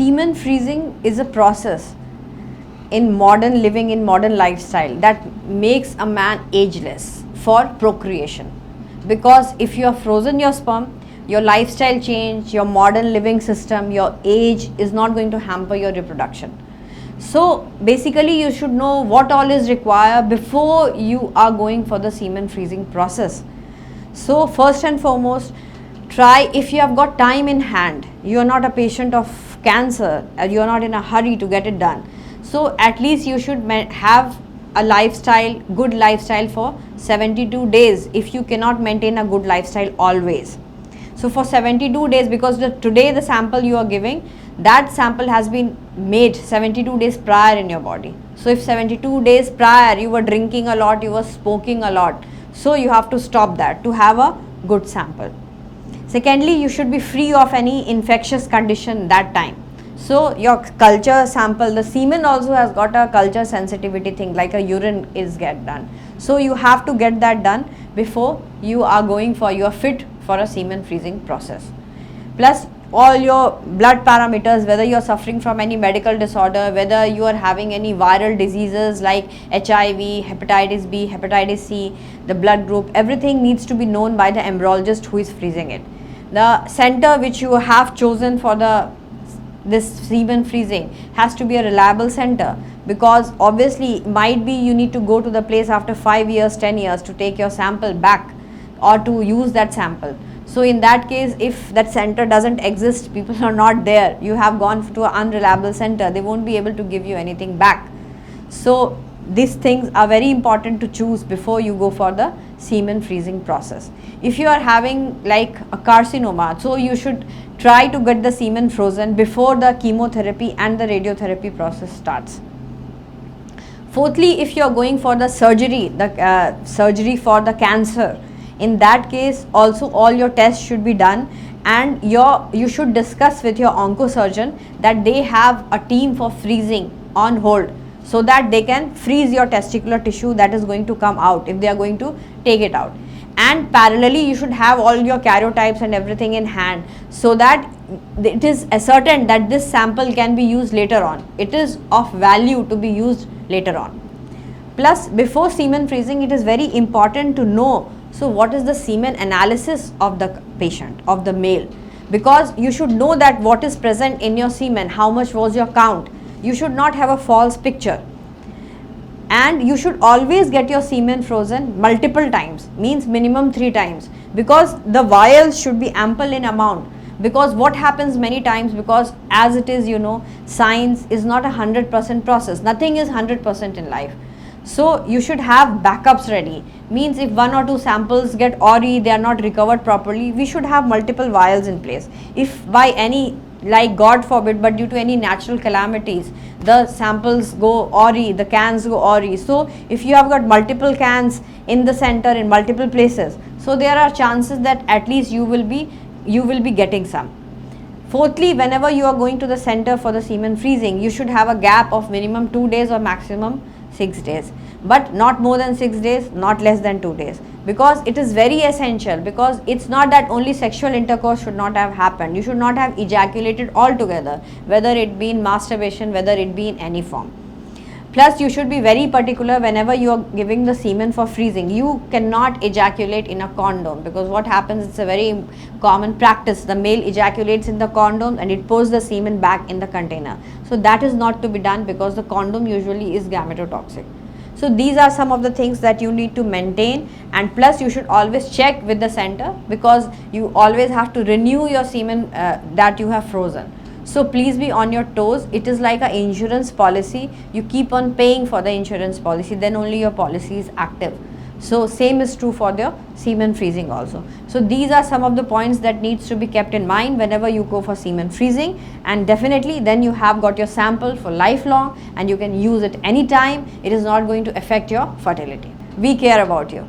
semen freezing is a process in modern living, in modern lifestyle, that makes a man ageless for procreation. Because if you have frozen your sperm, your lifestyle change, your modern living system, your age is not going to hamper your reproduction. So basically you should know what all is required before you are going for the semen freezing process. So first and foremost, try, if you have got time in hand, you are not a patient of cancer, you are not in a hurry to get it done. So at least you should have a lifestyle, good lifestyle for 72 days if you cannot maintain a good lifestyle always. So for 72 days, because today the sample you are giving, that sample has been made 72 days prior in your body. So if 72 days prior you were drinking a lot, you were smoking a lot, so you have to stop that to have a good sample. Secondly, you should be free of any infectious condition that time. So your culture sample, the semen also has got a culture sensitivity thing, like a urine is get done. So you have to get that done before you are going for, you are fit for a semen freezing process. Plus all your blood parameters, whether you are suffering from any medical disorder, whether you are having any viral diseases like HIV, hepatitis B, hepatitis C, the blood group, everything needs to be known by the embryologist who is freezing it. The center which you have chosen for this semen freezing has to be a reliable center, because obviously might be you need to go to the place after 5 years, 10 years to take your sample back or to use that sample. So in that case, if that center doesn't exist, people are not there, you have gone to an unreliable center, they won't be able to give you anything back. So these things are very important to choose before you go for the semen freezing process. If you are having like a carcinoma, so you should try to get the semen frozen before the chemotherapy and the radiotherapy process starts. Fourthly, if you are going for the surgery, surgery for the cancer, in that case also all your tests should be done, and you should discuss with your oncosurgeon that they have a team for freezing on hold, so that they can freeze your testicular tissue that is going to come out if they are going to take it out. And parallelly you should have all your karyotypes and everything in hand, so that it is ascertained that this sample can be used later on, it is of value to be used later on. Plus before semen freezing, it is very important to know, so what is the semen analysis of the patient, of the male, because you should know that what is present in your semen, how much was your count. You should not have a false picture. And you should always get your semen frozen multiple times, means minimum 3 times, because the vials should be ample in amount. Because what happens many times, because as it is, you know, science is not a 100% process, nothing is 100% in life. So you should have backups ready, means if 1 or 2 samples get awry, they are not recovered properly, we should have multiple vials in place. If by any, like God forbid, but due to any natural calamities, the samples go awry, the cans go awry, so if you have got multiple cans in the center in multiple places, so there are chances that at least you will be getting some. Fourthly, whenever you are going to the center for the semen freezing, you should have a gap of minimum 2 days or maximum 6 days, but not more than 6 days, not less than 2 days, because it is very essential, because it's not that only sexual intercourse should not have happened, you should not have ejaculated altogether, whether it be in masturbation, whether it be in any form. Plus you should be very particular whenever you are giving the semen for freezing, you cannot ejaculate in a condom, because what happens, it's a very common practice, the male ejaculates in the condom and it pours the semen back in the container. So that is not to be done, because the condom usually is gametotoxic. So these are some of the things that you need to maintain, and plus you should always check with the center, because you always have to renew your semen that you have frozen. So please be on your toes. It is like an insurance policy, you keep on paying for the insurance policy, then only your policy is active. So same is true for the semen freezing also. So these are some of the points that needs to be kept in mind whenever you go for semen freezing, and definitely then you have got your sample for lifelong and you can use it anytime. It is not going to affect your fertility. We care about you.